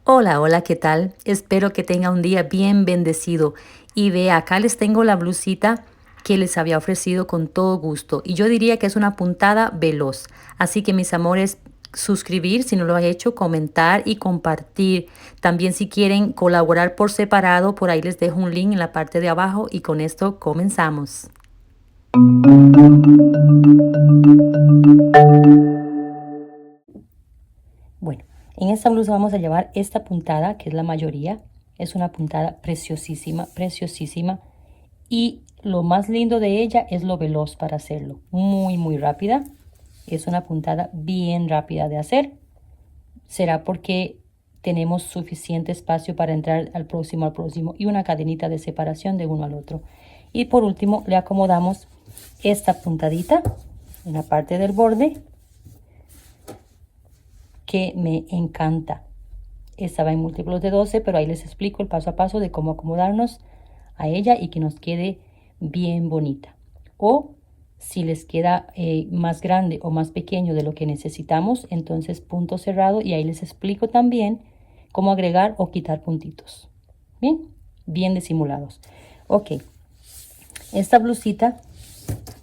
Hola, hola, ¿qué tal? Espero que tenga un día bien bendecido. Y vea, acá les tengo la blusita que les había ofrecido con todo gusto. Y yo diría que es una puntada veloz. Así que mis amores, suscribir si no lo ha hecho, comentar y compartir. También si quieren colaborar por separado, por ahí les dejo un link en la parte de abajo y con esto comenzamos. Bueno, en esta blusa vamos a llevar esta puntada, que es la mayoría. Es una puntada preciosísima, preciosísima. Y lo más lindo de ella es lo veloz para hacerlo. Muy, muy rápida. Es una puntada bien rápida de hacer. Será porque tenemos suficiente espacio para entrar al próximo y una cadenita de separación de uno al otro. Y por último le acomodamos esta puntadita en la parte del borde que me encanta. Esta va en múltiplos de 12, pero ahí les explico el paso a paso de cómo acomodarnos a ella y que nos quede bien bonita. O si les queda más grande o más pequeño de lo que necesitamos, entonces punto cerrado, y ahí les explico también cómo agregar o quitar puntitos. Bien, bien disimulados. Ok, esta blusita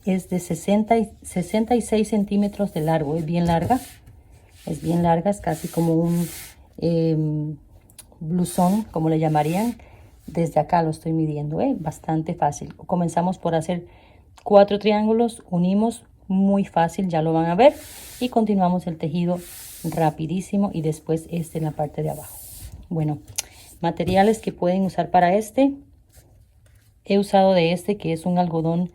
es de 66 centímetros de largo, es bien larga. Es bien larga, es casi como un blusón, como le llamarían. Desde acá lo estoy midiendo, bastante fácil. Comenzamos por hacer 4 triángulos, unimos muy fácil, ya lo van a ver, y continuamos el tejido rapidísimo, y después este en la parte de abajo. Bueno, materiales que pueden usar para este. He usado de este, que es un algodón.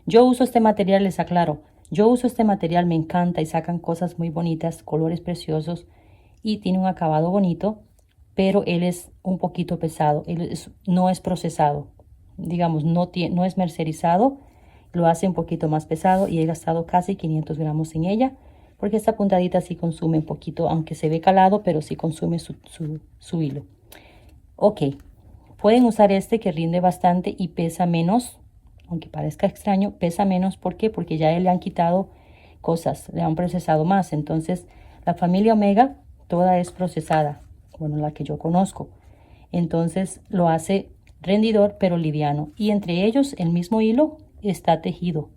Yo uso este material, les aclaro. Yo uso este material, me encanta, y sacan cosas muy bonitas, colores preciosos, y tiene un acabado bonito, pero él es un poquito pesado. No es procesado, digamos, no es mercerizado, lo hace un poquito más pesado, y he gastado casi 500 gramos en ella, porque esta puntadita sí consume un poquito, aunque se ve calado, pero sí consume su hilo. Ok, pueden usar este que rinde bastante y pesa menos, aunque parezca extraño, pesa menos. ¿Por qué? Porque ya le han quitado cosas, le han procesado más. Entonces, la familia Omega toda es procesada, bueno, la que yo conozco. Entonces, lo hace rendidor pero liviano. Y entre ellos, el mismo hilo está tejido,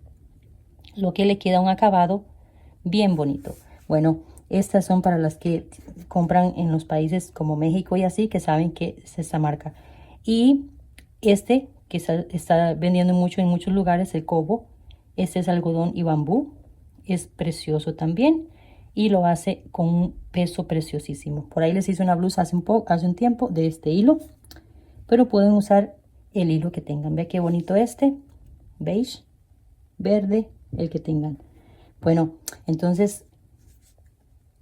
lo que le queda un acabado bien bonito. Bueno, estas son para las que compran en los países como México y así, que saben que es esta marca. Y este que está vendiendo mucho en muchos lugares, el Cobo, este es algodón y bambú, es precioso también, y lo hace con un peso preciosísimo. Por ahí les hice una blusa hace un tiempo de este hilo, pero pueden usar el hilo que tengan. Ve qué bonito este, beige, verde, el que tengan. Bueno, entonces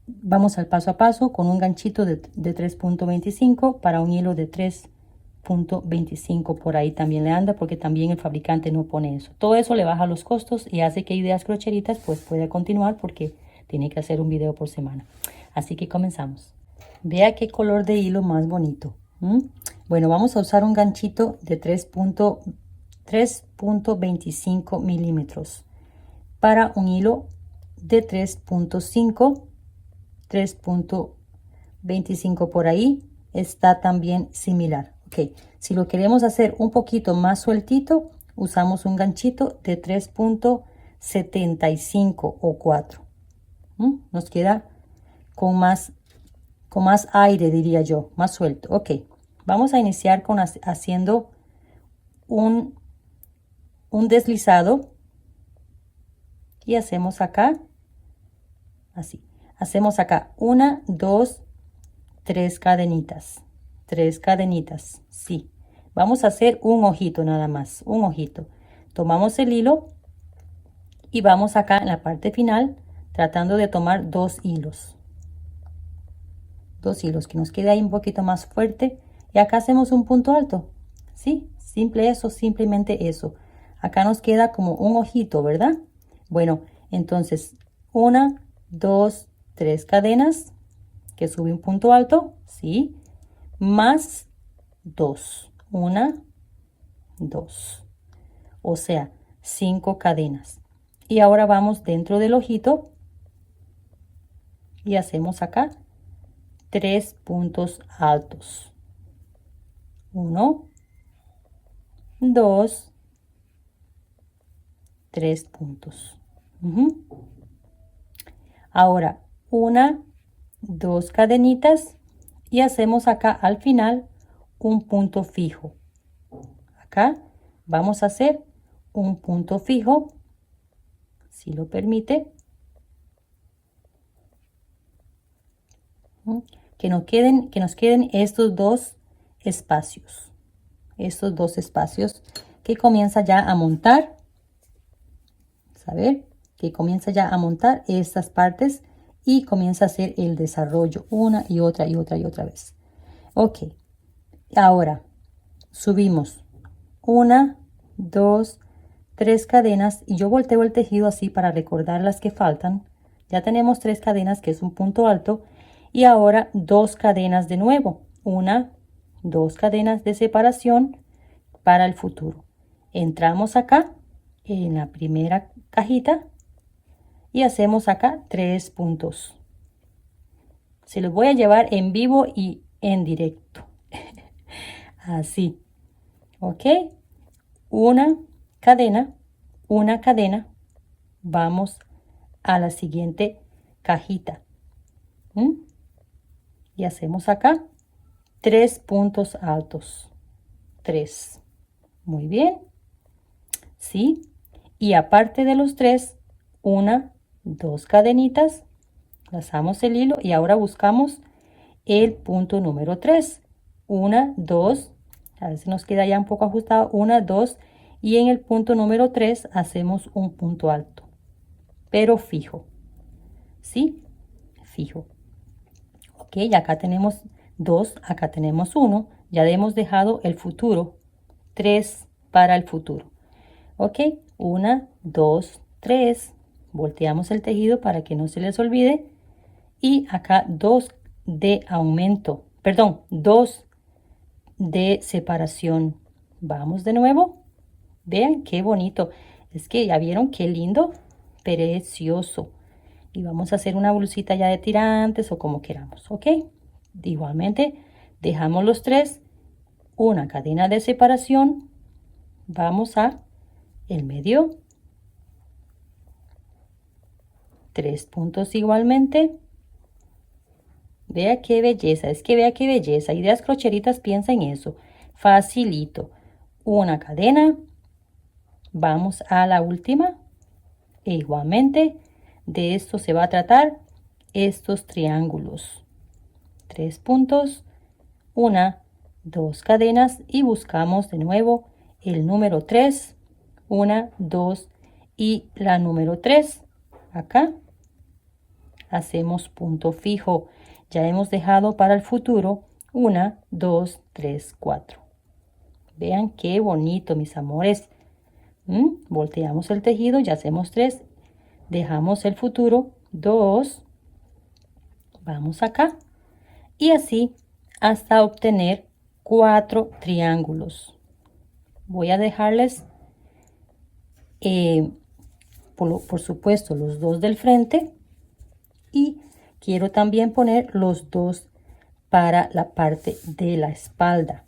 vamos al paso a paso con un ganchito de 3.25 para un hilo de 3.25. Por ahí también le anda, porque también el fabricante no pone eso. Todo eso le baja los costos y hace que Ideas Crocheritas pues pueda continuar, porque tiene que hacer un video por semana. Así que comenzamos. Vea qué color de hilo más bonito. Bueno, vamos a usar un ganchito de 3.25 milímetros para un hilo de 3.25 por ahí. Está también similar. Ok, si lo queremos hacer un poquito más sueltito, usamos un ganchito de 3.75 o 4. Nos queda con más aire, diría yo, más suelto. Ok, vamos a iniciar con haciendo un deslizado, y hacemos acá así. Hacemos acá 1, 2, 3 cadenitas. 3 cadenitas, sí. Vamos a hacer un ojito nada más, un ojito. Tomamos el hilo y vamos acá en la parte final tratando de tomar 2 hilos. 2 hilos, que nos quede ahí un poquito más fuerte. Y acá hacemos un punto alto. Sí, simple eso, simplemente eso. Acá nos queda como un ojito, ¿verdad? Bueno, entonces 1, 2, 3 cadenas, que sube un punto alto, sí, más 2, 1, 2, o sea, 5 cadenas. Y ahora vamos dentro del ojito y hacemos acá 3 puntos altos. 1, 2, 3 puntos. Ahora, 1, 2 cadenitas y hacemos acá al final un punto fijo. Acá vamos a hacer un punto fijo, si lo permite. Que nos queden estos dos espacios. Estos dos espacios que comienza ya a montar. ¿Saber? Que comienza ya a montar estas partes y comienza a hacer el desarrollo una y otra y otra y otra vez. Ok. Ahora subimos 1, 2, 3 cadenas y yo volteo el tejido así para recordar las que faltan. Ya tenemos 3 cadenas, que es un punto alto, y ahora 2 cadenas de nuevo. 1, 2 cadenas de separación para el futuro. Entramos acá en la primera cajita y hacemos acá 3 puntos. Se los voy a llevar en vivo y en directo. Así. Ok. Una cadena. Vamos a la siguiente cajita. Y hacemos acá 3 puntos altos. 3. Muy bien. ¿Sí? Y aparte de los 3, 1, 2 cadenitas, lazamos el hilo y ahora buscamos el punto número 3. 1, 2, a ver si nos queda ya un poco ajustado. 1, 2, y en el punto número 3 hacemos un punto alto, pero fijo. ¿Sí? Fijo. Ok, acá tenemos 2, acá tenemos 1. Ya hemos dejado el futuro, 3 para el futuro. Ok, 1, 2, 3. Volteamos el tejido para que no se les olvide. Y acá 2 de aumento, perdón, 2 de separación. Vamos de nuevo. Vean qué bonito. Es que ya vieron qué lindo, precioso. Y vamos a hacer una blusita ya de tirantes o como queramos, ¿ok? Igualmente dejamos los 3, una cadena de separación. Vamos a el medio, 3 puntos igualmente. Vea qué belleza, es que vea qué belleza. Ideas Crocheritas piensa en eso. Facilito. Una cadena. Vamos a la última. E igualmente, de esto se va a tratar estos triángulos. 3 puntos. 1, 2 cadenas y buscamos de nuevo el número 3. 1, 2 y la número 3. Acá hacemos punto fijo. Ya hemos dejado para el futuro 1, 2, 3, 4. Vean qué bonito, mis amores. Volteamos el tejido, ya hacemos 3. Dejamos el futuro 2. Vamos acá. Y así hasta obtener 4 triángulos. Voy a dejarles, por supuesto, los 2 del frente. Y quiero también poner los 2 para la parte de la espalda.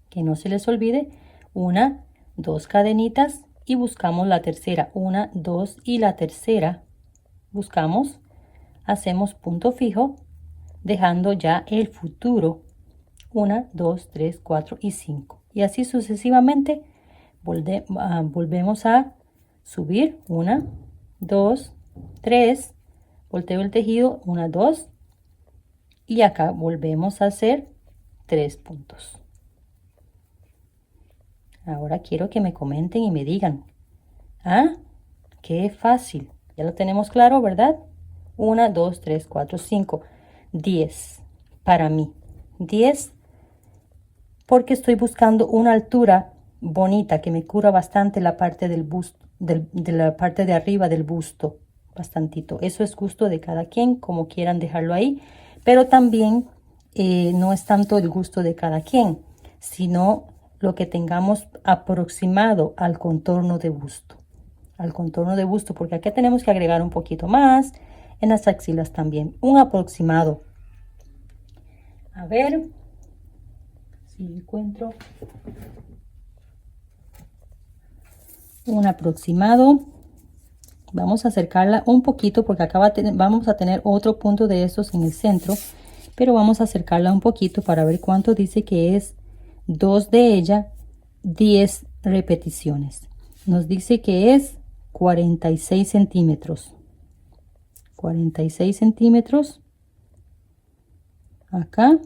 Que no se les olvide, 1, 2 cadenitas y buscamos la tercera. 1, 2 y la tercera buscamos, hacemos punto fijo, dejando ya el futuro. 1, 2, 3, 4 y 5. Y así sucesivamente volvemos a subir. 1, 2, 3. Volteo el tejido, 1, 2. Y acá volvemos a hacer 3 puntos. Ahora quiero que me comenten y me digan. ¿Ah? Qué fácil. Ya lo tenemos claro, ¿verdad? 1, 2, 3, 4, 5. 10 para mí. 10 porque estoy buscando una altura bonita que me cubra bastante la parte del busto, de la parte de arriba del busto. Bastantito. Eso es gusto de cada quien, como quieran dejarlo ahí. Pero también no es tanto el gusto de cada quien, sino lo que tengamos aproximado al contorno de busto. Al contorno de busto, porque aquí tenemos que agregar un poquito más. En las axilas también. Un aproximado. A ver si encuentro un aproximado. Vamos a acercarla un poquito porque acá vamos a tener otro punto de estos en el centro, pero vamos a acercarla un poquito para ver cuánto dice que es 2 de ella, 10 repeticiones. Nos dice que es 46 centímetros. 46 centímetros. Acá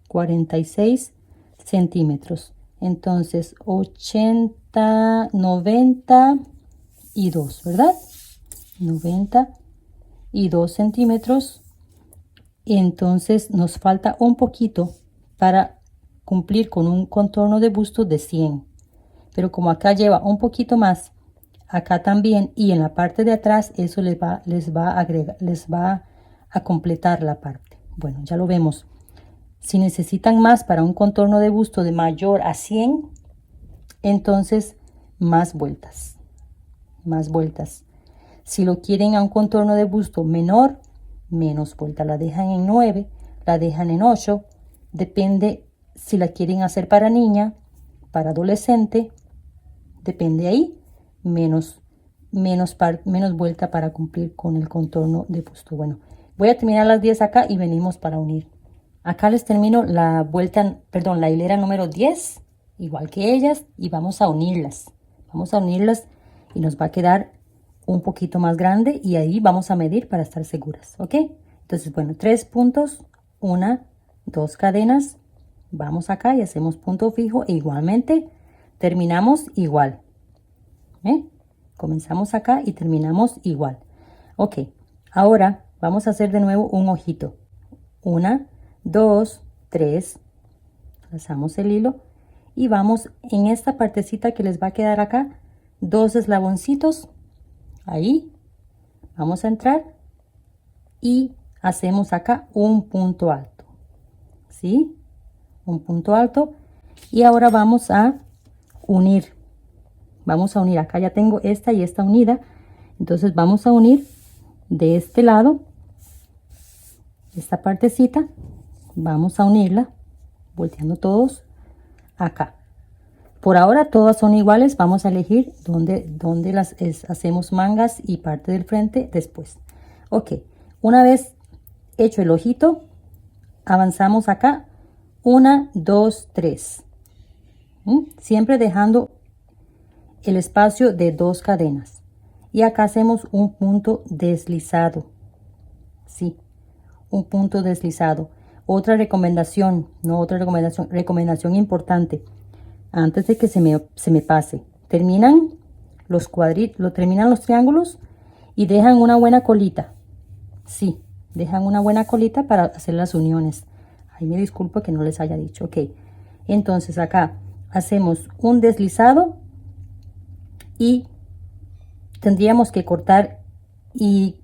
46 centímetros. Entonces 80, 92, ¿verdad? 92 centímetros. Entonces nos falta un poquito para cumplir con un contorno de busto de 100. Pero como acá lleva un poquito más, acá también, y en la parte de atrás, eso les va a completar la parte. Bueno, ya lo vemos. Si necesitan más para un contorno de busto de mayor a 100, entonces más vueltas. Más vueltas. Si lo quieren a un contorno de busto menor, menos vueltas. La dejan en 9, la dejan en 8. Depende si la quieren hacer para niña, para adolescente. Depende ahí. Menos vuelta para cumplir con el contorno de busto. Bueno, voy a terminar las 10 acá y venimos para unir. Acá les termino la vuelta, perdón, la hilera número 10, igual que ellas, y vamos a unirlas. Vamos a unirlas y nos va a quedar un poquito más grande y ahí vamos a medir para estar seguras, ¿ok? Entonces, bueno, 3 puntos, 1, 2 cadenas, vamos acá y hacemos punto fijo e igualmente terminamos igual. Comenzamos acá y terminamos igual. Ok, ahora vamos a hacer de nuevo un ojito. 1, 2, 3, pasamos el hilo y vamos en esta partecita que les va a quedar acá, 2 eslaboncitos, ahí vamos a entrar y hacemos acá un punto alto, ¿sí? Un punto alto y ahora vamos a unir. Vamos a unir, acá ya tengo esta y esta unida, entonces vamos a unir de este lado, esta partecita, vamos a unirla, volteando todos acá. Por ahora todas son iguales, vamos a elegir dónde hacemos mangas y parte del frente después. Ok, una vez hecho el ojito, avanzamos acá, 1, 2, 3. Siempre dejando el espacio de 2 cadenas y acá hacemos un punto deslizado, sí, un punto deslizado. Otra recomendación, recomendación importante, antes de que se me pase, terminan los triángulos y dejan una buena colita, sí, dejan una buena colita para hacer las uniones. Ahí me disculpo que no les haya dicho, ok. Entonces acá hacemos un deslizado y tendríamos que cortar y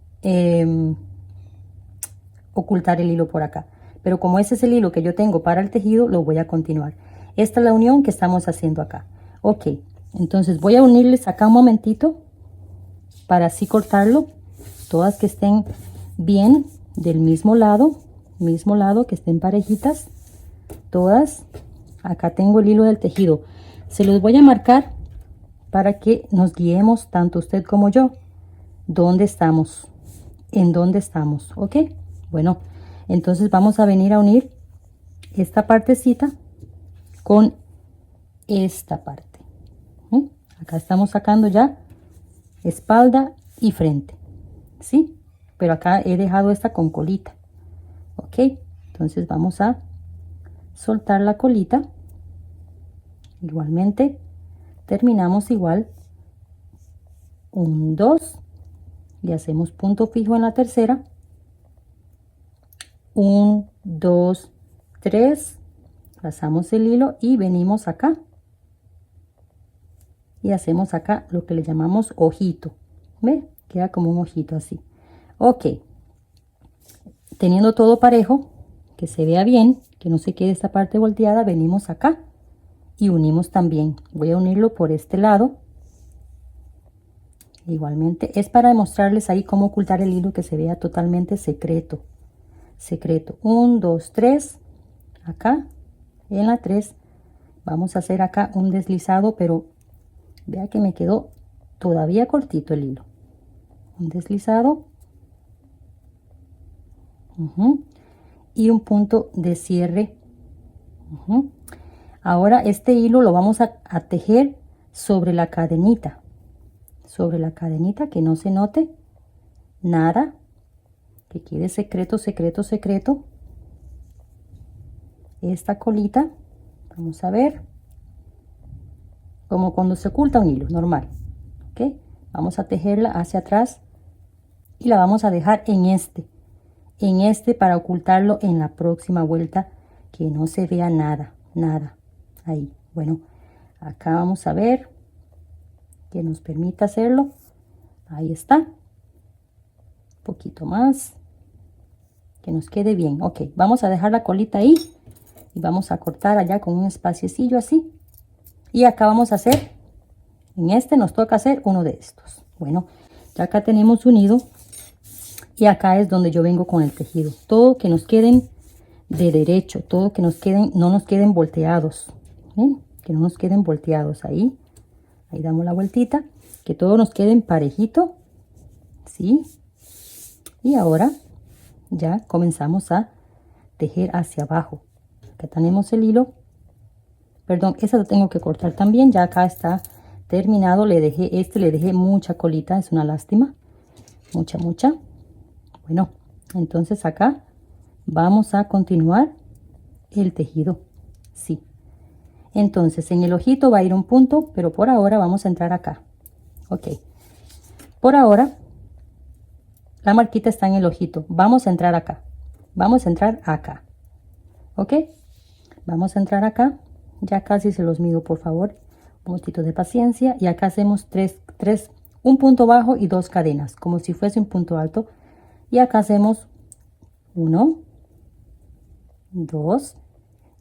ocultar el hilo por acá, pero como ese es el hilo que yo tengo para el tejido, lo voy a continuar. Esta es la unión que estamos haciendo acá. Ok, entonces voy a unirles acá un momentito para así cortarlo, todas que estén bien del mismo lado, que estén parejitas, todas. Acá tengo el hilo del tejido, se los voy a marcar para que nos guiemos tanto usted como yo dónde estamos, en dónde estamos, ok. Bueno, entonces vamos a venir a unir esta partecita con esta parte. Acá estamos sacando ya espalda y frente, sí, pero acá he dejado esta con colita, ok. Entonces vamos a soltar la colita, igualmente terminamos igual, 1, 2 y hacemos punto fijo en la tercera, 1, 2, 3, pasamos el hilo y venimos acá y hacemos acá lo que le llamamos ojito, ¿ve? Queda como un ojito así. Ok, teniendo todo parejo, que se vea bien, que no se quede esta parte volteada, venimos acá y unimos también. Voy a unirlo por este lado. Igualmente es para demostrarles ahí cómo ocultar el hilo, que se vea totalmente secreto. 1, 2, 3, acá, en la 3, vamos a hacer acá un deslizado, pero vea que me quedó todavía cortito el hilo. Un deslizado. Y un punto de cierre. Ahora este hilo lo vamos a tejer sobre la cadenita. Sobre la cadenita, que no se note nada. Que quede secreto, secreto, secreto. Esta colita, vamos a ver. Como cuando se oculta un hilo, normal. ¿Ok? Vamos a tejerla hacia atrás. Y la vamos a dejar en este para ocultarlo en la próxima vuelta, que no se vea nada, nada. Ahí, bueno, acá vamos a ver que nos permita hacerlo. Ahí está. Un poquito más, que nos quede bien. Ok, vamos a dejar la colita ahí y vamos a cortar allá con un espaciecillo así. Y acá vamos a hacer, en este nos toca hacer uno de estos. Bueno, ya acá tenemos unido. Y acá es donde yo vengo con el tejido. Todo que nos queden de derecho. Todo que nos queden, no nos queden volteados. ¿Ven? Que no nos queden volteados. Ahí. Ahí damos la vueltita. Que todos nos queden parejito. ¿Sí? Y ahora ya comenzamos a tejer hacia abajo. Acá tenemos el hilo. Perdón, esa lo tengo que cortar también. Ya acá está terminado. Le dejé mucha colita. Es una lástima. Mucha. Bueno, entonces acá vamos a continuar el tejido. Sí. Entonces en el ojito va a ir un punto, pero por ahora vamos a entrar acá. Ok. Por ahora la marquita está en el ojito. Vamos a entrar acá. Vamos a entrar acá. Ok. Vamos a entrar acá. Ya casi se los mido, por favor. Un poquito de paciencia. Y acá hacemos un punto bajo y 2 cadenas, como si fuese un punto alto. Y acá hacemos 1, 2,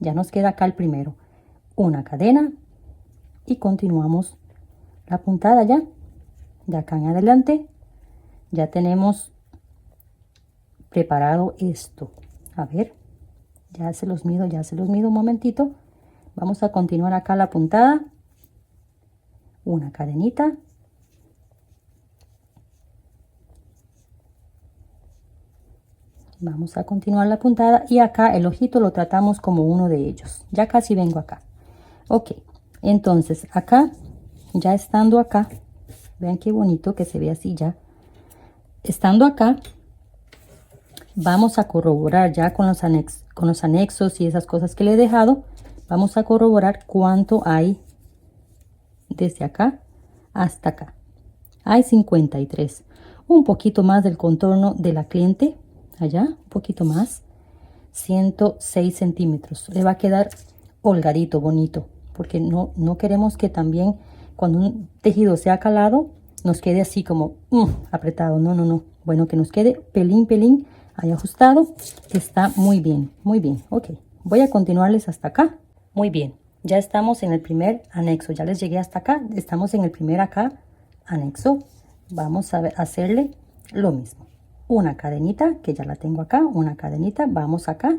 ya nos queda acá el primero, una cadena y continuamos la puntada ya. De acá en adelante ya tenemos preparado esto. A ver, ya se los mido un momentito. Vamos a continuar acá la puntada, una cadenita. Vamos a continuar la puntada y acá el ojito lo tratamos como uno de ellos. Ya casi vengo acá. Ok, entonces acá, ya estando acá, vean qué bonito que se ve así ya. Estando acá, vamos a corroborar ya con los anexos y esas cosas que le he dejado. Vamos a corroborar cuánto hay desde acá hasta acá. Hay 53. Un poquito más del contorno de la cliente. Allá, un poquito más, 106 centímetros. Le va a quedar holgadito, bonito, porque no queremos que también cuando un tejido sea calado nos quede así como apretado. No. Bueno, que nos quede pelín ahí ajustado. Está muy bien. Ok, voy a continuarles hasta acá. Muy bien, ya estamos en el primer anexo. Ya les llegué hasta acá. Estamos en el primer acá anexo. Vamos a hacerle lo mismo. Una cadenita, que ya la tengo acá, una cadenita, vamos acá,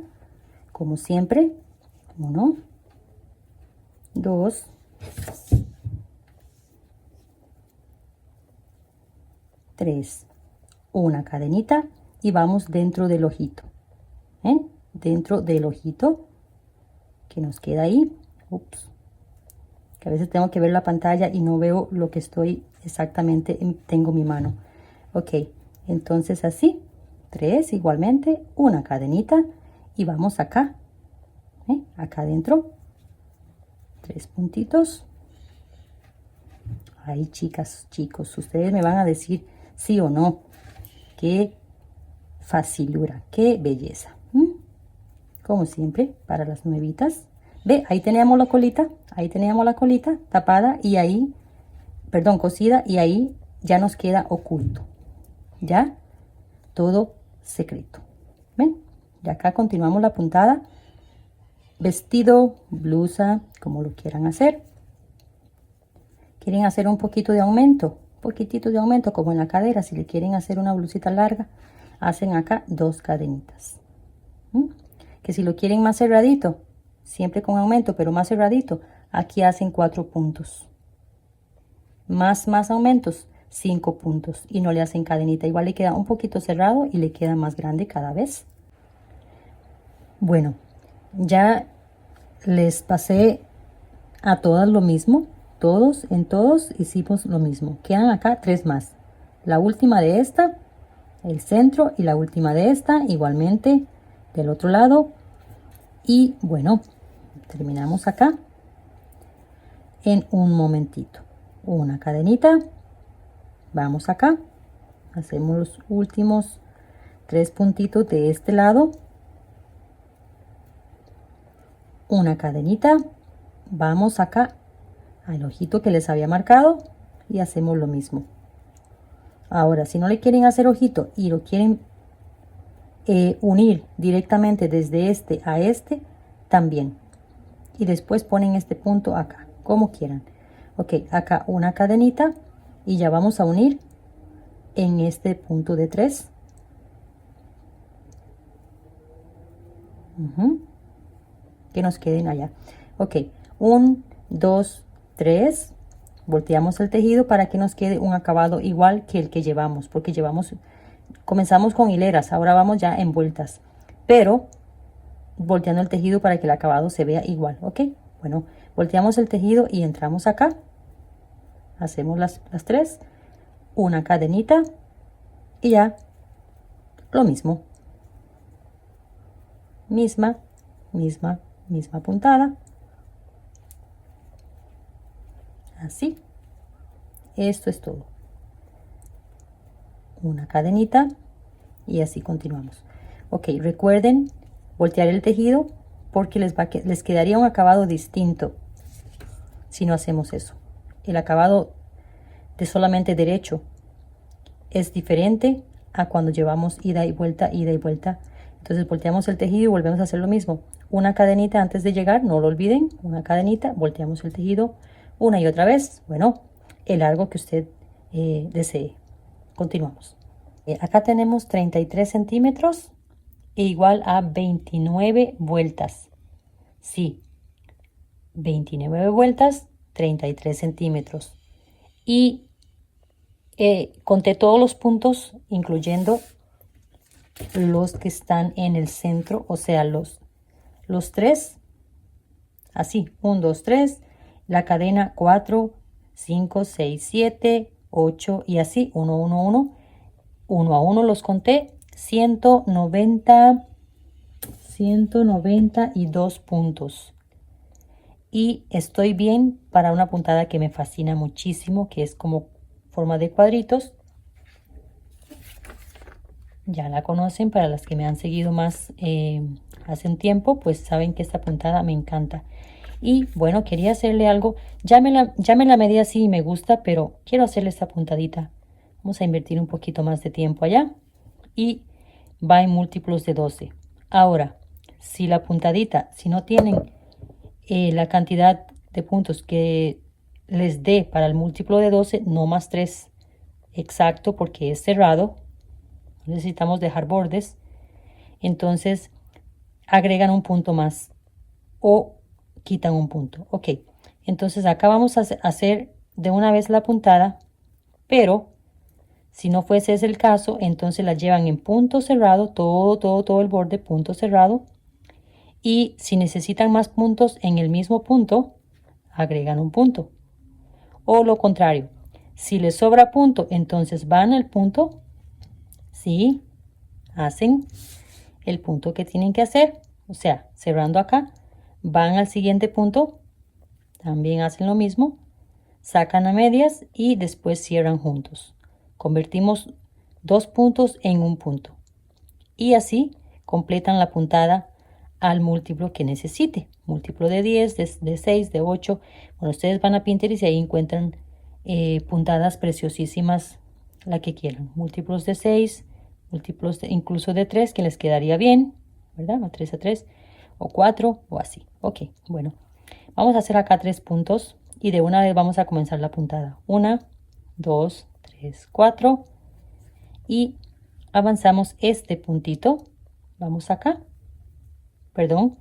como siempre, 1, 2, 3, una cadenita y vamos dentro del ojito. ¿Ven? Dentro del ojito que nos queda ahí. Ups. Que a veces tengo que ver la pantalla y no veo lo que estoy exactamente, tengo mi mano. Ok, entonces así, 3 igualmente, una cadenita y vamos acá. Acá adentro, 3 puntitos. Ahí, chicas, chicos, ustedes me van a decir sí o no. Qué facilura, qué belleza. Como siempre, para las nuevitas. Ve, ahí teníamos la colita tapada y ahí, perdón, cosida, y ahí ya nos queda oculto. Ya, todo secreto. ¿Ven? Y acá continuamos la puntada. Vestido, blusa, como lo quieran hacer. Quieren hacer un poquito de aumento, poquitito de aumento como en la cadera. Si le quieren hacer una blusita larga, hacen acá 2 cadenitas. que si lo quieren más cerradito, siempre con aumento, pero más cerradito, aquí hacen 4 puntos. Más aumentos, 5 puntos. Y no le hacen cadenita. Igual le queda un poquito cerrado y le queda más grande cada vez. Bueno, ya les pasé a todas lo mismo. En todos hicimos lo mismo. Quedan acá 3 más. La última de esta, el centro, y la última de esta, igualmente del otro lado. Y bueno, terminamos acá en un momentito. Una cadenita, vamos acá, hacemos los últimos 3 puntitos de este lado, una cadenita, vamos acá al ojito que les había marcado y hacemos lo mismo. Ahora, si no le quieren hacer ojito y lo quieren unir directamente desde este a este, también. Y después ponen este punto acá, como quieran. Ok, acá una cadenita y ya vamos a unir en este punto de 3. Que nos queden allá. Ok, 1, 2, 3. Volteamos el tejido para que nos quede un acabado igual que el que llevamos, porque comenzamos con hileras, ahora vamos ya en vueltas, pero volteando el tejido para que el acabado se vea igual. Ok, bueno, volteamos el tejido y entramos acá, hacemos las 3, una cadenita y ya lo mismo, misma puntada, así. Esto es todo, una cadenita y así continuamos. Ok, recuerden voltear el tejido porque les quedaría un acabado distinto si no hacemos eso. El acabado de solamente derecho es diferente a cuando llevamos ida y vuelta, ida y vuelta. Entonces volteamos el tejido y volvemos a hacer lo mismo. Una cadenita antes de llegar, no lo olviden, una cadenita, volteamos el tejido una y otra vez. Bueno, el largo que usted desee. Continuamos. Acá tenemos 33 centímetros e igual a 29 vueltas. Sí, 29 vueltas, 33 centímetros. Y conté todos los puntos, incluyendo los que están en el centro, o sea, los 3, así, 1, 2, 3, la cadena 4, 5, 6, 7, 8 y así, 1, 1, 1, 1 a 1 los conté, 192 puntos. Y estoy bien para una puntada que me fascina muchísimo, que es como forma de cuadritos. Ya la conocen, para las que me han seguido más hace un tiempo, pues saben que esta puntada me encanta. Y bueno, quería hacerle algo, ya me la medí así y me gusta, pero quiero hacerle esta puntadita. Vamos a invertir un poquito más de tiempo allá y va en múltiplos de 12. Ahora, si la puntadita, si no tienen la cantidad de puntos que les dé para el múltiplo de 12, no más 3 exacto porque es cerrado, necesitamos dejar bordes, entonces agregan un punto más o quitan un punto. Ok, entonces acá vamos a hacer de una vez la puntada, pero si no fuese ese el caso, entonces la llevan en punto cerrado, todo el borde punto cerrado. Y si necesitan más puntos en el mismo punto, agregan un punto. O lo contrario, si les sobra punto, entonces van al punto, sí, hacen el punto que tienen que hacer, o sea, cerrando acá, van al siguiente punto, también hacen lo mismo, sacan a medias y después cierran juntos. Convertimos 2 puntos en un punto y así completan la puntada al múltiplo que necesite, múltiplo de 10, de 6, de 8. Bueno, ustedes van a Pinterest y ahí encuentran puntadas preciosísimas, la que quieran, múltiplos de 6, múltiplos incluso de 3, que les quedaría bien, ¿verdad? A 3 a 3, o 4, o así. Ok, bueno, vamos a hacer acá 3 puntos y de una vez vamos a comenzar la puntada. 1, 2, 3, 4 y avanzamos este puntito, vamos acá, perdón,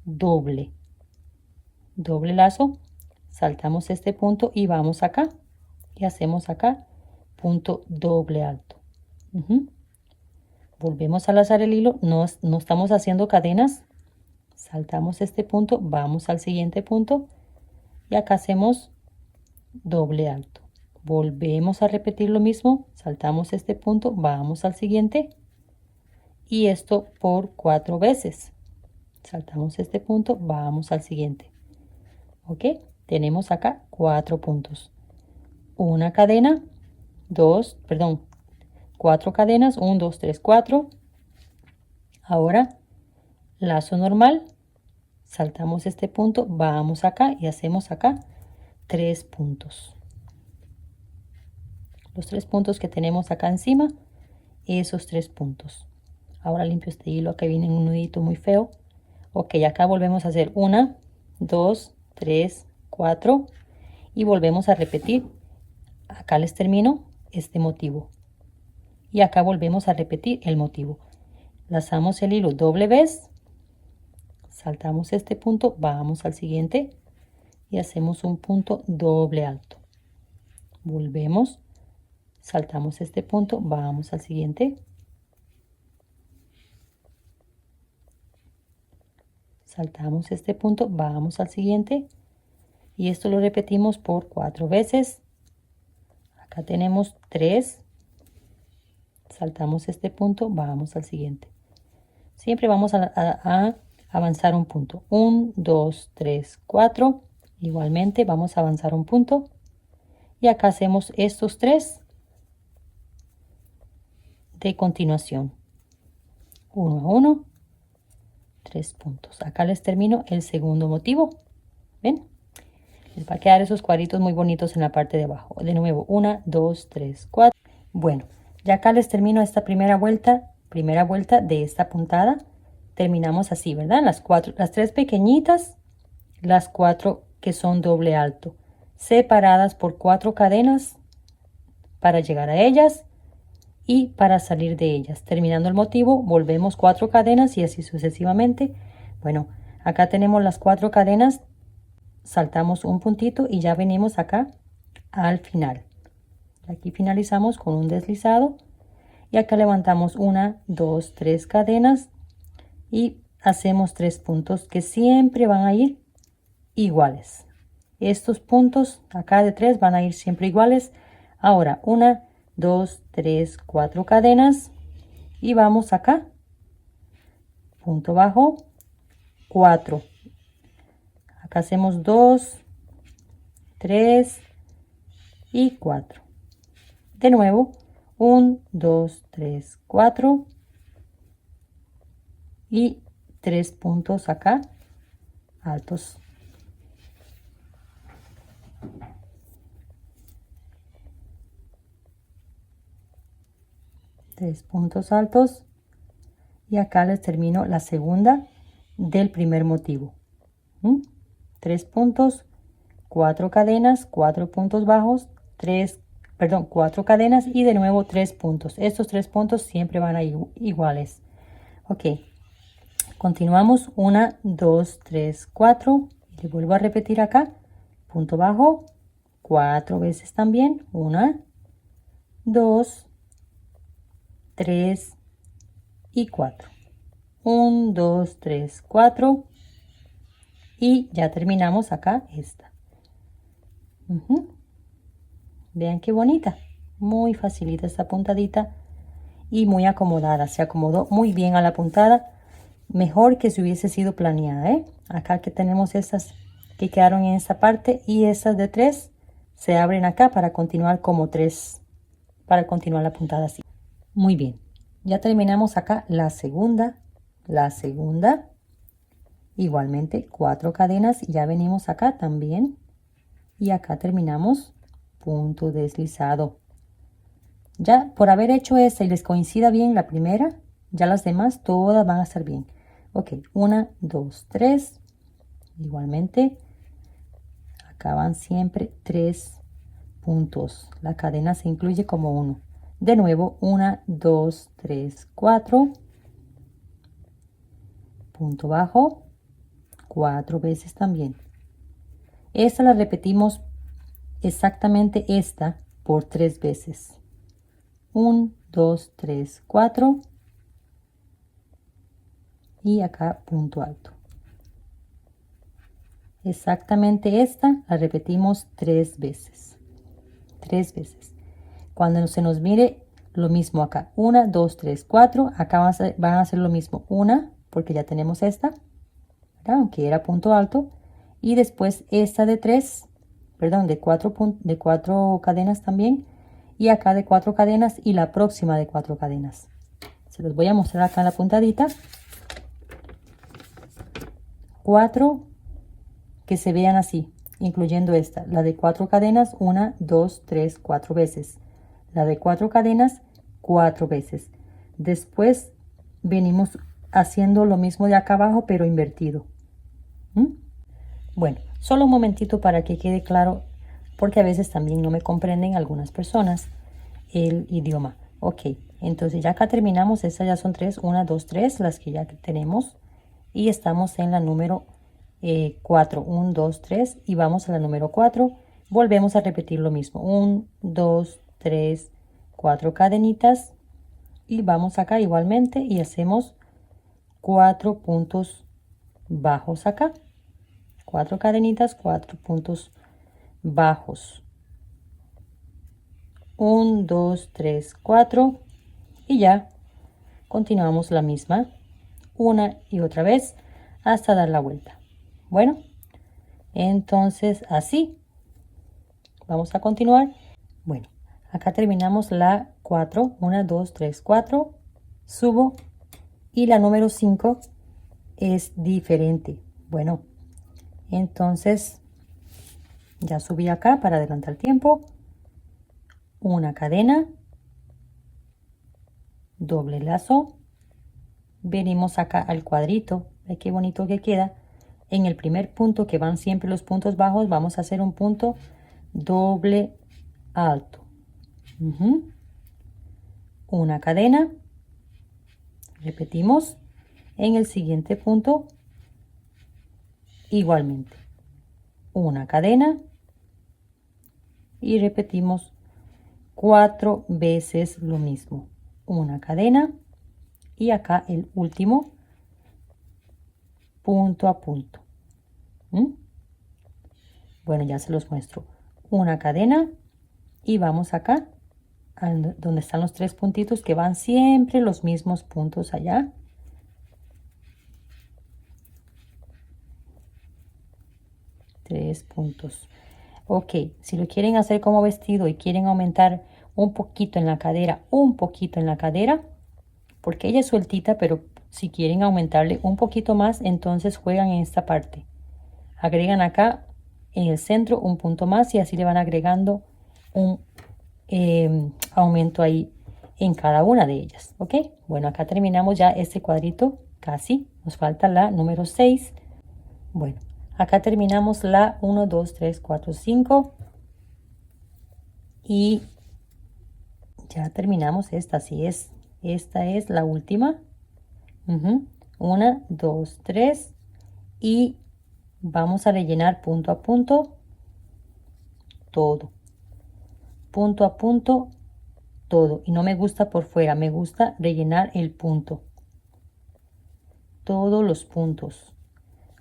doble lazo, saltamos este punto y vamos acá y hacemos acá punto doble alto. Volvemos a lazar el hilo, no estamos haciendo cadenas, saltamos este punto, vamos al siguiente punto y acá hacemos doble alto. Volvemos a repetir lo mismo, saltamos este punto, vamos al siguiente y esto por 4 veces. Saltamos este punto, vamos al siguiente. Ok, tenemos acá 4 puntos. Una cadena, 4 cadenas, 1, 2, 3, 4. Ahora, lazo normal, saltamos este punto, vamos acá y hacemos acá 3 puntos. Los 3 puntos que tenemos acá encima, esos 3 puntos. Ahora limpio este hilo, acá viene un nudito muy feo. Ok, acá volvemos a hacer 1, 2, 3, 4 y volvemos a repetir. Acá les termino este motivo y acá volvemos a repetir el motivo. Lazamos el hilo doble vez, saltamos este punto, vamos al siguiente y hacemos un punto doble alto. Volvemos, saltamos este punto, vamos al siguiente, saltamos este punto, vamos al siguiente y esto lo repetimos por 4 veces. Acá tenemos 3, saltamos este punto, vamos al siguiente. Siempre vamos a avanzar un punto. 1, 2, 3, 4. Igualmente vamos a avanzar un punto. Y acá hacemos estos 3 de continuación. 1 a 1, 3 puntos. Acá les termino el segundo motivo. ¿Ven? Les va a quedar esos cuadritos muy bonitos en la parte de abajo. De nuevo, 1, 2, 3, 4. Bueno, ya acá les termino esta primera vuelta de esta puntada. Terminamos así, ¿verdad? Las 3 pequeñitas, las 4 que son doble alto, separadas por 4 cadenas para llegar a ellas y para salir de ellas. Terminando el motivo, volvemos 4 cadenas y así sucesivamente. Bueno, acá tenemos las 4 cadenas, saltamos un puntito y ya venimos acá al final. Aquí finalizamos con un deslizado y acá levantamos 1, 2, 3 cadenas y hacemos 3 puntos que siempre van a ir iguales. Estos puntos acá de 3 van a ir siempre iguales. Ahora 1, 2, 3, 4 cadenas y vamos acá, punto bajo, 4. Acá hacemos 2, 3 y 4. De nuevo, 1, 2, 3, 4 y 3 puntos acá altos. Tres puntos altos y acá les termino la segunda del primer motivo. 3 puntos, 4 cadenas, 4 puntos bajos, 4 cadenas y de nuevo 3 puntos. Estos 3 puntos siempre van a ir iguales. Ok, continuamos 1, 2, 3, 4 y le vuelvo a repetir acá, punto bajo, 4 veces también, 1, 2, 3 y 4. 1, 2, 3, 4 y ya terminamos acá esta. Vean qué bonita, muy facilita esta puntadita y muy acomodada, se acomodó muy bien a la puntada, mejor que si hubiese sido planeada, Acá que tenemos estas que quedaron en esta parte y estas de 3 se abren acá para continuar como 3, para continuar la puntada así. Muy bien, ya terminamos acá la segunda, igualmente 4 cadenas, ya venimos acá también y acá terminamos punto deslizado. Ya por haber hecho esta y les coincida bien la primera, ya las demás todas van a estar bien. Ok, 1, 2, 3, igualmente acá van siempre 3 puntos, la cadena se incluye como 1. De nuevo, 1, 2, 3, 4 punto bajo, 4 veces también. Esta la repetimos exactamente esta por 3 veces. 1, 2, 3, 4 y acá punto alto. Exactamente esta la repetimos 3 veces. 3 veces. Cuando se nos mire lo mismo acá. 1, 2, 3, 4. Acá van a hacer lo mismo. 1, porque ya tenemos esta, ¿verdad? Aunque era punto alto. Y después esta de 3, perdón, de 4 cadenas también. Y acá de 4 cadenas y la próxima de 4 cadenas. Se los voy a mostrar acá en la puntadita. 4 que se vean así, incluyendo esta, la de 4 cadenas, 1, 2, 3, 4 veces. La de 4 cadenas, 4 veces. Después venimos haciendo lo mismo de acá abajo, pero invertido. Bueno, solo un momentito para que quede claro, porque a veces también no me comprenden algunas personas el idioma. Ok, entonces ya acá terminamos. Estas ya son 3, 1, 2, 3, las que ya tenemos. Y estamos en la número 4, 1, 2, 3 y vamos a la número 4. Volvemos a repetir lo mismo. 1, 2, 3, 4 cadenitas y vamos acá igualmente y hacemos 4 puntos bajos acá. 4 cadenitas, 4 puntos bajos. 1, 2, 3, 4 y ya continuamos la misma una y otra vez hasta dar la vuelta. Bueno, entonces así vamos a continuar. Bueno, acá terminamos la 4, 1, 2, 3, 4, subo y la número 5 es diferente. Bueno, entonces ya subí acá para adelantar el tiempo. Una cadena, doble lazo, venimos acá al cuadrito. Ve qué bonito que queda. En el primer punto, que van siempre los puntos bajos, vamos a hacer un punto doble alto. Una cadena, repetimos. En el siguiente punto, igualmente, una cadena y repetimos 4 veces lo mismo. Una cadena y acá el último punto a punto. Bueno, ya se los muestro. Una cadena y vamos acá donde están los 3 puntitos que van siempre los mismos puntos allá. Tres puntos. Ok, si lo quieren hacer como vestido y quieren aumentar un poquito en la cadera, porque ella es sueltita, pero si quieren aumentarle un poquito más, entonces juegan en esta parte. Agregan acá en el centro un punto más y así le van agregando un aumento ahí en cada una de ellas. Ok, bueno, acá terminamos ya este cuadrito casi. Nos falta la número 6. Bueno, acá terminamos la 1, 2, 3, 4, 5 y ya terminamos esta. Así es, esta es la última. 1, 2, 3 y vamos a rellenar punto a punto todo. Punto a punto todo. Y no me gusta por fuera, me gusta rellenar el punto. Todos los puntos.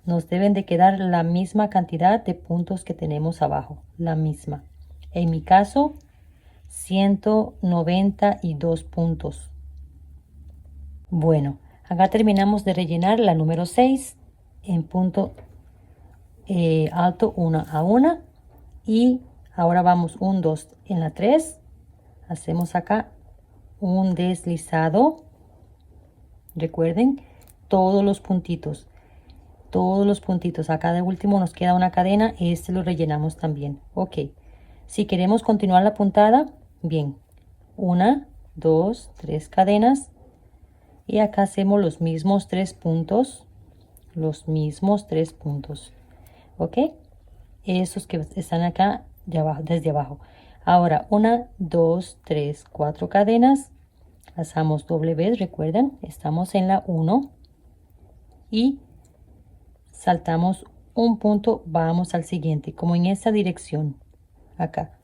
Nos deben de quedar la misma cantidad de puntos que tenemos abajo. La misma. En mi caso, 192 puntos. Bueno, acá terminamos de rellenar la número 6 en punto alto 1 a 1 y ahora vamos 1, 2 en la 3. Hacemos acá un deslizado. Recuerden todos los puntitos. Acá de último nos queda una cadena. Este lo rellenamos también. Ok. Si queremos continuar la puntada, bien. 1, 2, 3 cadenas. Y acá hacemos los mismos 3 puntos. Ok. Esos que están acá de abajo, desde abajo. Ahora 1, 2, 3, 4 cadenas. Hacemos doble vez, recuerden, estamos en la 1. y saltamos un punto, vamos al siguiente, como en esta dirección, acá.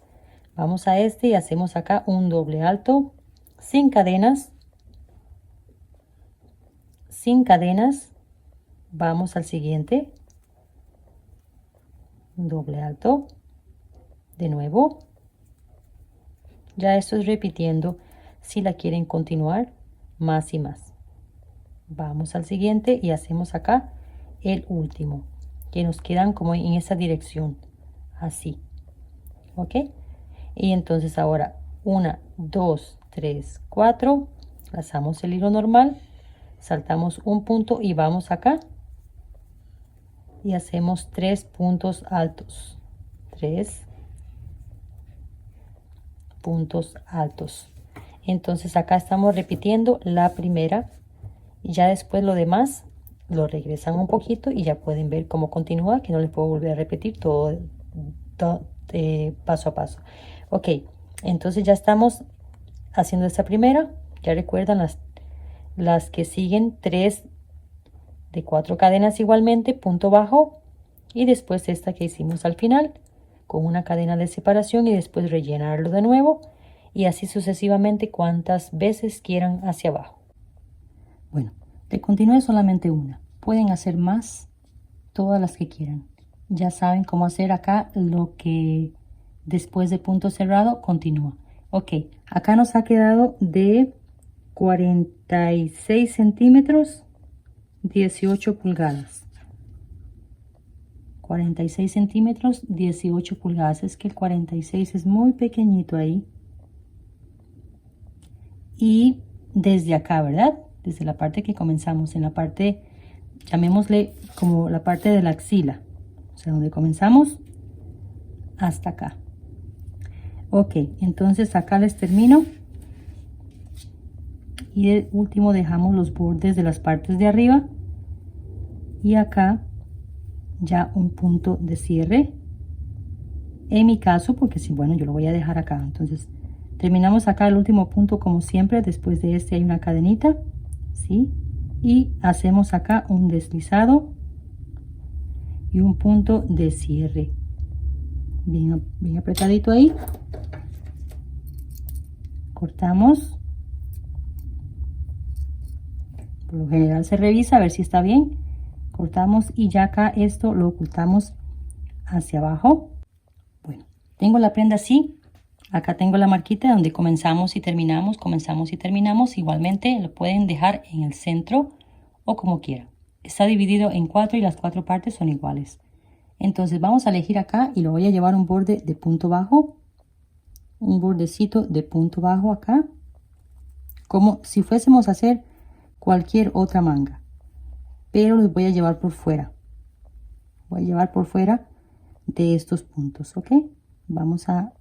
Vamos a este y hacemos acá un doble alto, sin cadenas, vamos al siguiente, un doble alto, de nuevo. Ya esto es repitiendo si la quieren continuar más y más. Vamos al siguiente y hacemos acá el último, que nos quedan como en esa dirección, así, ¿ok? Y entonces ahora 1, 2, 3, 4, lazamos el hilo normal, saltamos un punto y vamos acá y hacemos 3 puntos altos, 3 puntos altos. Entonces acá estamos repitiendo la primera y ya después lo demás lo regresan un poquito y ya pueden ver cómo continúa, que no les puedo volver a repetir todo, paso a paso. Ok, entonces ya estamos haciendo esta primera. Ya recuerdan las que siguen, 3 de 4 cadenas igualmente, punto bajo, y después esta que hicimos al final con una cadena de separación y después rellenarlo de nuevo y así sucesivamente cuantas veces quieran hacia abajo. Bueno, de continuar solamente una, pueden hacer más, todas las que quieran. Ya saben cómo hacer acá lo que después de punto cerrado continúa. Ok, acá nos ha quedado de 46 centímetros 18 pulgadas. 46 centímetros 18 pulgadas. Es que el 46 es muy pequeñito ahí. Y desde acá, ¿verdad? Desde la parte que comenzamos, en la parte, llamémosle como la parte de la axila. O sea, donde comenzamos hasta acá. Ok, entonces acá les termino. Y de último dejamos los bordes de las partes de arriba. Y acá ya un punto de cierre. En mi caso, porque si, bueno, yo lo voy a dejar acá. Entonces, terminamos acá el último punto como siempre. Después de este hay una cadenita, ¿sí? Y hacemos acá un deslizado y un punto de cierre. Bien, bien apretadito ahí. Cortamos. Por lo general se revisa a ver si está bien. Cortamos y ya acá esto lo ocultamos hacia abajo. Bueno, tengo la prenda así. Acá tengo la marquita donde comenzamos y terminamos, Igualmente lo pueden dejar en el centro o como quieran. Está dividido en 4 y las 4 partes son iguales. Entonces vamos a elegir acá y lo voy a llevar un borde de punto bajo. Un bordecito de punto bajo acá. Como si fuésemos a hacer cualquier otra manga. Pero los voy a llevar por fuera. Voy a llevar por fuera de estos puntos, ¿ok? Vamos a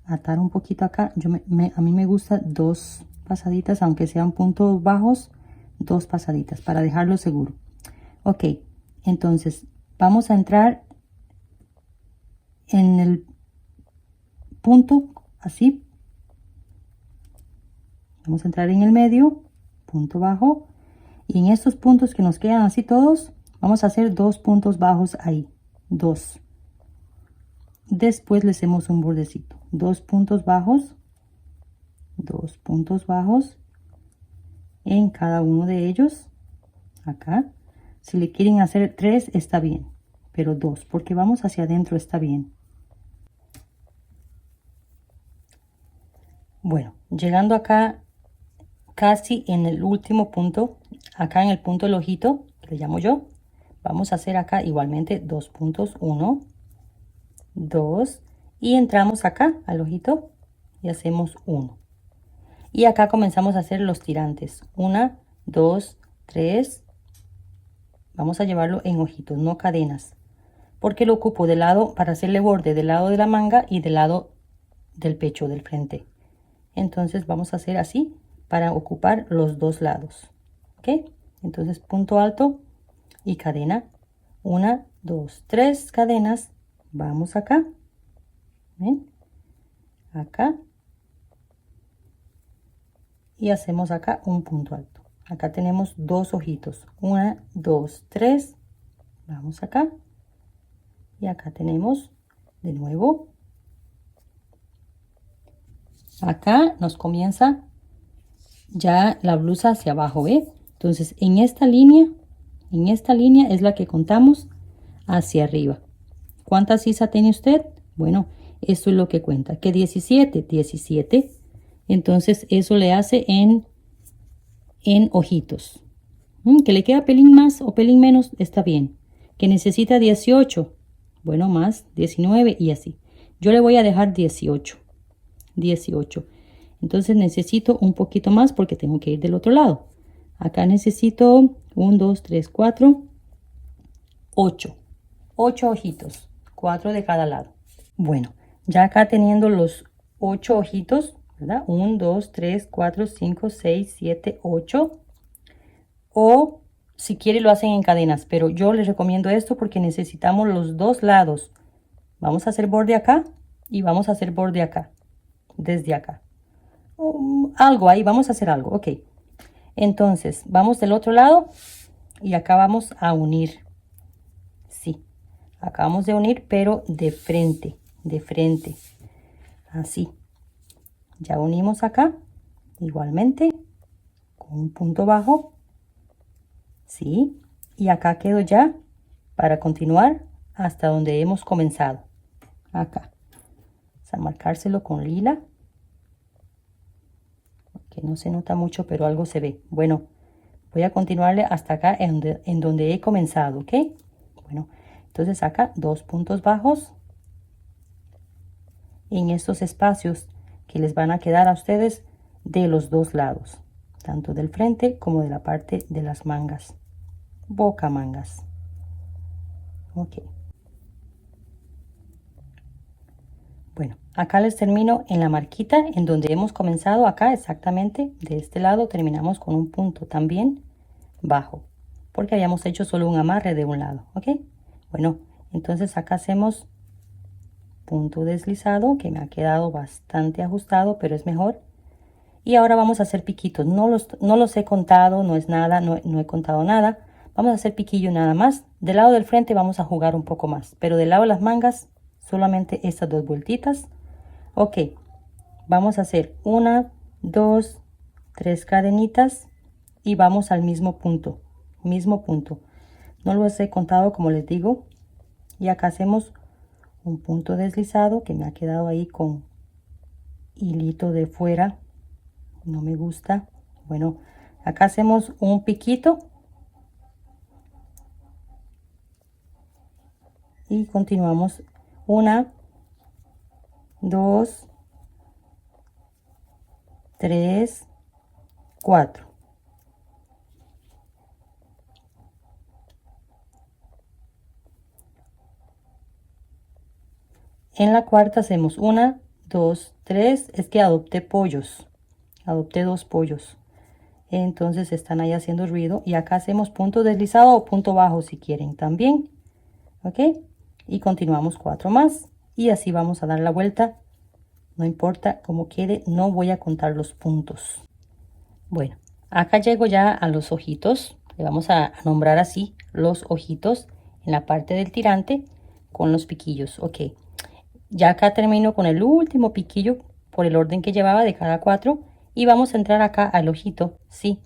atar un poquito acá. A mí me gusta 2 pasaditas, aunque sean puntos bajos, 2 pasaditas para dejarlo seguro. Ok, entonces vamos a entrar en el punto así. Vamos a entrar en el medio, punto bajo, y en estos puntos que nos quedan así todos, vamos a hacer 2 puntos bajos ahí, 2. Después le hacemos un bordecito, 2 puntos bajos, 2 puntos bajos en cada uno de ellos. Acá, si le quieren hacer 3 está bien, pero 2 porque vamos hacia adentro está bien. Bueno, llegando acá casi en el último punto, acá en el punto del ojito, que le llamo yo, vamos a hacer acá igualmente 2 puntos, 1, 2, y entramos acá al ojito y hacemos 1. Y acá comenzamos a hacer los tirantes, 1, 2, 3, vamos a llevarlo en ojitos, no cadenas, porque lo ocupo de lado para hacerle borde del lado de la manga y del lado del pecho del frente. Entonces vamos a hacer así para ocupar los dos lados, ¿ok? Entonces punto alto y cadena, 1, 2, 3 cadenas, vamos acá, ¿ven? Acá, y hacemos acá un punto alto, Acá tenemos 2 ojitos. 1, 2, 3. Vamos acá. Y acá tenemos de nuevo. Acá nos comienza ya la blusa hacia abajo, ¿ve? Entonces en esta línea es la que contamos hacia arriba. ¿Cuántas sisa tiene usted? Bueno, eso es lo que cuenta. ¿Qué 17? 17. Entonces eso le hace en ojitos. Que le queda pelín más o pelín menos, está bien. Que necesita 18. Bueno, más 19 y así. Yo le voy a dejar 18. 18. Entonces necesito un poquito más porque tengo que ir del otro lado. Acá necesito 1, 2, 3, 4, 8. 8 ojitos. 4 de cada lado. Bueno, ya acá teniendo los 8 ojitos, ¿verdad? 1, 2, 3, 4, 5, 6, 7, 8. O si quiere lo hacen en cadenas, pero yo les recomiendo esto porque necesitamos los dos lados. Vamos a hacer borde acá y vamos a hacer borde acá, desde acá. Algo ahí, vamos a hacer algo, ok. Entonces, vamos del otro lado y acá vamos a unir. Sí, acabamos de unir, pero de frente, así. Ya unimos acá, igualmente, con un punto bajo. Sí, y acá quedo ya para continuar hasta donde hemos comenzado. Acá. Vamos a marcárselo con lila. Que no se nota mucho, pero algo se ve. Bueno, voy a continuarle hasta acá en donde he comenzado, ¿ok? Bueno, entonces acá 2 puntos bajos en estos espacios que les van a quedar a ustedes de los dos lados, tanto del frente como de la parte de las mangas, boca mangas. Ok. Bueno, acá les termino en la marquita en donde hemos comenzado. Acá exactamente de este lado terminamos con un punto también bajo, porque habíamos hecho solo un amarre de un lado, ¿ok? Bueno, entonces acá hacemos punto deslizado, que me ha quedado bastante ajustado, pero es mejor. Y ahora vamos a hacer piquitos. No los he contado, no es nada, no he contado nada. Vamos a hacer piquillo nada más. Del lado del frente vamos a jugar un poco más, pero del lado de las mangas solamente estas 2 vueltitas. Ok, vamos a hacer 1, 2, 3 cadenitas y vamos al mismo punto. No los he contado, como les digo. Y acá hacemos un punto deslizado que me ha quedado ahí con hilito de fuera. No me gusta. Bueno, acá hacemos un piquito. Y continuamos. 1, 2, 3, 4. En la cuarta hacemos 1, 2, 3. Es que adopté pollos. Adopté 2 pollos. Entonces están ahí haciendo ruido. Y acá hacemos punto deslizado o punto bajo si quieren también. ¿Ok? Y continuamos 4 más. Y así vamos a dar la vuelta. No importa cómo quede, no voy a contar los puntos. Bueno, acá llego ya a los ojitos. Le vamos a nombrar así los ojitos en la parte del tirante con los piquillos. Ok. Ya acá termino con el último piquillo por el orden que llevaba de cada 4. Y vamos a entrar acá al ojito, sí,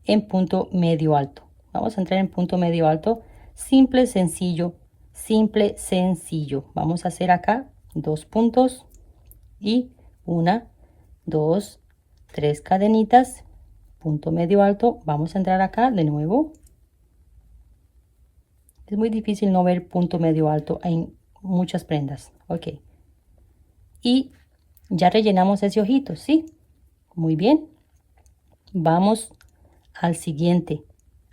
en punto medio alto. Vamos a entrar en punto medio alto. Simple, sencillo. Simple, sencillo. Vamos a hacer acá 2 puntos. Y 1, 2, 3 cadenitas, punto medio alto. Vamos a entrar acá de nuevo. Es muy difícil no ver punto medio alto en muchas prendas. Ok. Y ya rellenamos ese ojito, ¿sí? Muy bien. Vamos al siguiente,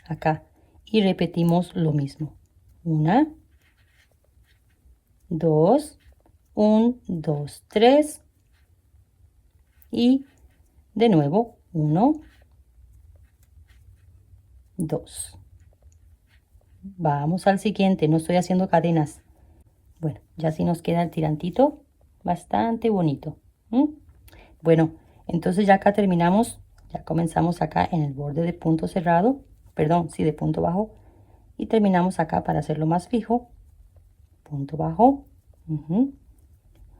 acá. Y repetimos lo mismo. 1, 2, 1, 2, 3. Y de nuevo, 1, 2. Vamos al siguiente, no estoy haciendo cadenas. Bueno, ya sí nos queda el tirantito bastante bonito. Bueno, entonces ya acá terminamos. Ya comenzamos acá en el borde de punto cerrado, perdón, sí, de punto bajo, y terminamos acá para hacerlo más fijo, punto bajo.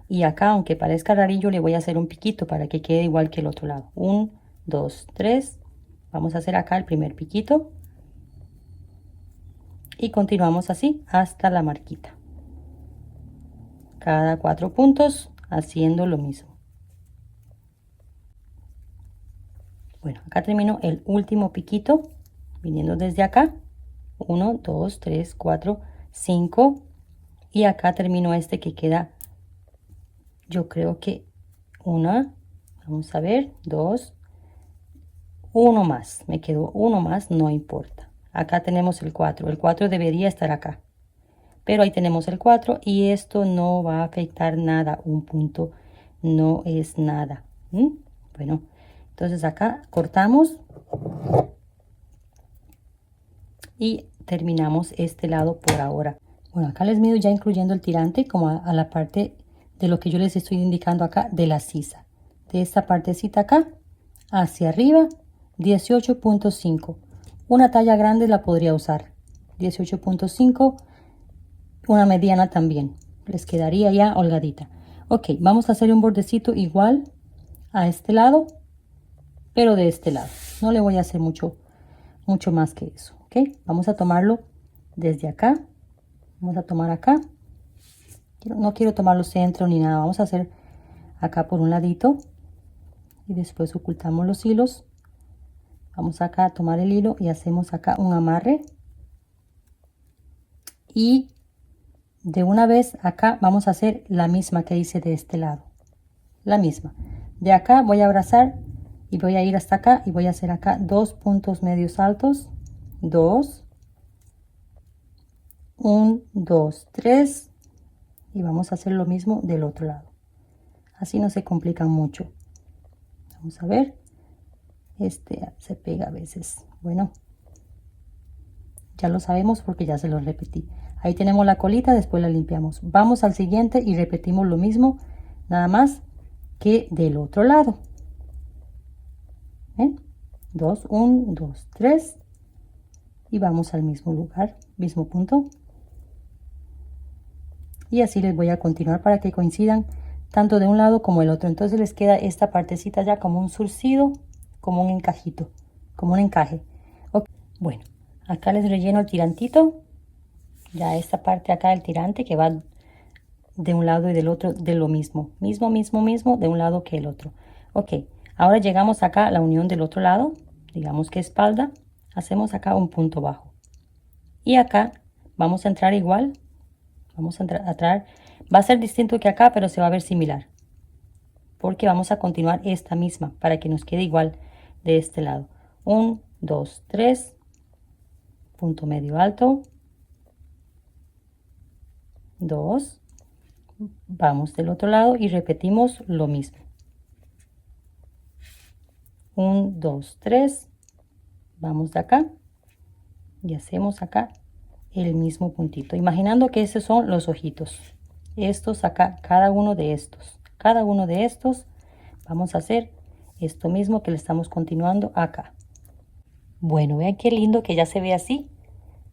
Y acá, aunque parezca rarillo, le voy a hacer un piquito para que quede igual que el otro lado. 1, 2, 3. Vamos a hacer acá el primer piquito. Y continuamos así hasta la marquita. Cada 4 puntos haciendo lo mismo. Bueno, acá termino el último piquito, viniendo desde acá. 1, 2, 3, 4, 5. Y acá termino este que queda, yo creo que una, vamos a ver, 2, uno más. Me quedó uno más, no importa. Acá tenemos el 4. El 4 debería estar acá. Pero ahí tenemos el 4 y esto no va a afectar nada. Un punto no es nada. Bueno, entonces acá cortamos y terminamos este lado por ahora. Bueno, acá les mido ya incluyendo el tirante como a la parte de lo que yo les estoy indicando acá de la sisa. De esta partecita acá hacia arriba, 18.5. Una talla grande la podría usar. 18.5. Una mediana también. Les quedaría ya holgadita. Ok, vamos a hacer un bordecito igual a este lado, pero de este lado. No le voy a hacer mucho más que eso. Ok, vamos a tomarlo desde acá. Vamos a tomar acá. No quiero tomarlo centro ni nada. Vamos a hacer acá por un ladito. Y después ocultamos los hilos. Vamos acá a tomar el hilo y hacemos acá un amarre. Y de una vez acá vamos a hacer la misma que hice de este lado. La misma. De acá voy a abrazar y voy a ir hasta acá y voy a hacer acá 2 puntos medios altos. 2. 1, 2, 3. Y vamos a hacer lo mismo del otro lado. Así no se complican mucho. Vamos a ver. Este se pega a veces. Bueno, ya lo sabemos porque ya se lo repetí. Ahí tenemos la colita, después la limpiamos. Vamos al siguiente y repetimos lo mismo, nada más que del otro lado. 2, 1, 2, 3. Y vamos al mismo lugar, mismo punto. Y así les voy a continuar para que coincidan tanto de un lado como el otro. Entonces les queda esta partecita ya como un surcido, como un encajito, como un encaje. Okay. Bueno, acá les relleno el tirantito. Ya esta parte acá del tirante que va de un lado y del otro de lo mismo. Mismo, de un lado que el otro. Ok, ahora llegamos acá a la unión del otro lado. Digamos que espalda. Hacemos acá un punto bajo. Y acá vamos a entrar igual. Vamos a entrar. Va a ser distinto que acá, pero se va a ver similar. Porque vamos a continuar esta misma para que nos quede igual de este lado. 1, 2, 3. Punto medio alto. 2. Vamos del otro lado y repetimos lo mismo. 1, 2, 3. Vamos de acá y hacemos acá el mismo puntito, imaginando que esos son los ojitos. Estos acá, cada uno de estos vamos a hacer esto mismo que le estamos continuando acá. Bueno, vean qué lindo que ya se ve así,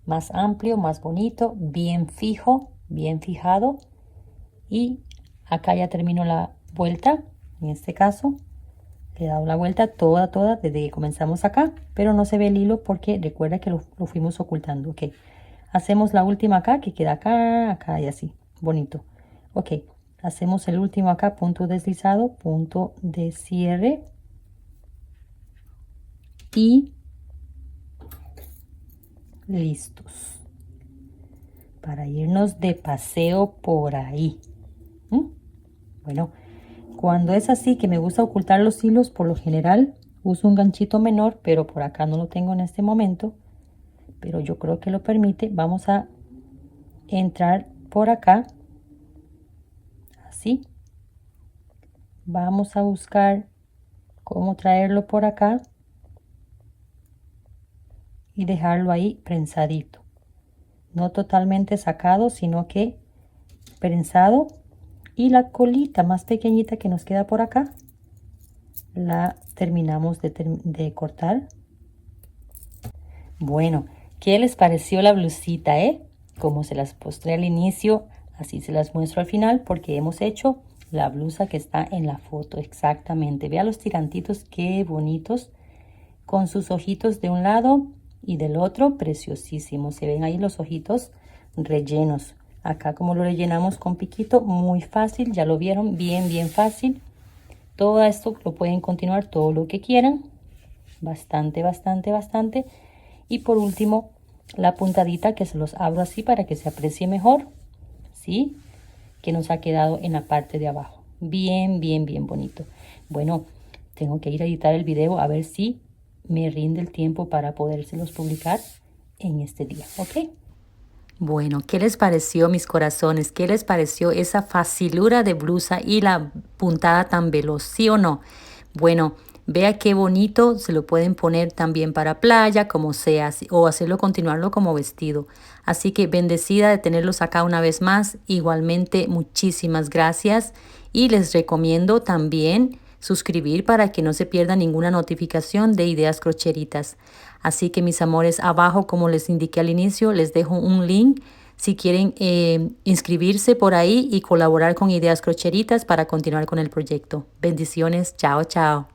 más amplio, más bonito, bien fijo, bien fijado. Y acá ya termino la vuelta. En este caso le he dado la vuelta toda desde que comenzamos acá, pero no se ve el hilo porque recuerda que lo fuimos ocultando. Ok, hacemos la última acá que queda acá y así, bonito. Ok, hacemos el último acá, punto deslizado, punto de cierre. Y listos para irnos de paseo por ahí. Bueno, cuando es así que me gusta ocultar los hilos, por lo general uso un ganchito menor, pero por acá no lo tengo en este momento, pero yo creo que lo permite. Vamos a entrar por acá, así. Vamos a buscar cómo traerlo por acá y dejarlo ahí prensadito. No totalmente sacado, sino que prensado. Y la colita más pequeñita que nos queda por acá, la terminamos de cortar. Bueno, ¿qué les pareció la blusita, Como se las mostré al inicio, así se las muestro al final porque hemos hecho la blusa que está en la foto exactamente. Vea los tirantitos, qué bonitos, con sus ojitos de un lado y del otro, preciosísimos. Se ven ahí los ojitos rellenos. Acá como lo rellenamos con piquito, muy fácil, ya lo vieron, bien fácil. Todo esto lo pueden continuar todo lo que quieran. Bastante. Y por último, la puntadita que se los abro así para que se aprecie mejor, ¿sí? Que nos ha quedado en la parte de abajo. Bien bonito. Bueno, tengo que ir a editar el video a ver si me rinde el tiempo para podérselos publicar en este día, ¿ok? Bueno, ¿qué les pareció, mis corazones? ¿Qué les pareció esa facilura de blusa y la puntada tan veloz, sí o no? Bueno, vea qué bonito, se lo pueden poner también para playa, como sea, o hacerlo, continuarlo como vestido. Así que bendecida de tenerlos acá una vez más. Igualmente, muchísimas gracias. Y les recomiendo también suscribir para que no se pierda ninguna notificación de Ideas Crocheritas. Así que mis amores, abajo, como les indiqué al inicio, les dejo un link si quieren inscribirse por ahí y colaborar con Ideas Crocheritas para continuar con el proyecto. Bendiciones, chao.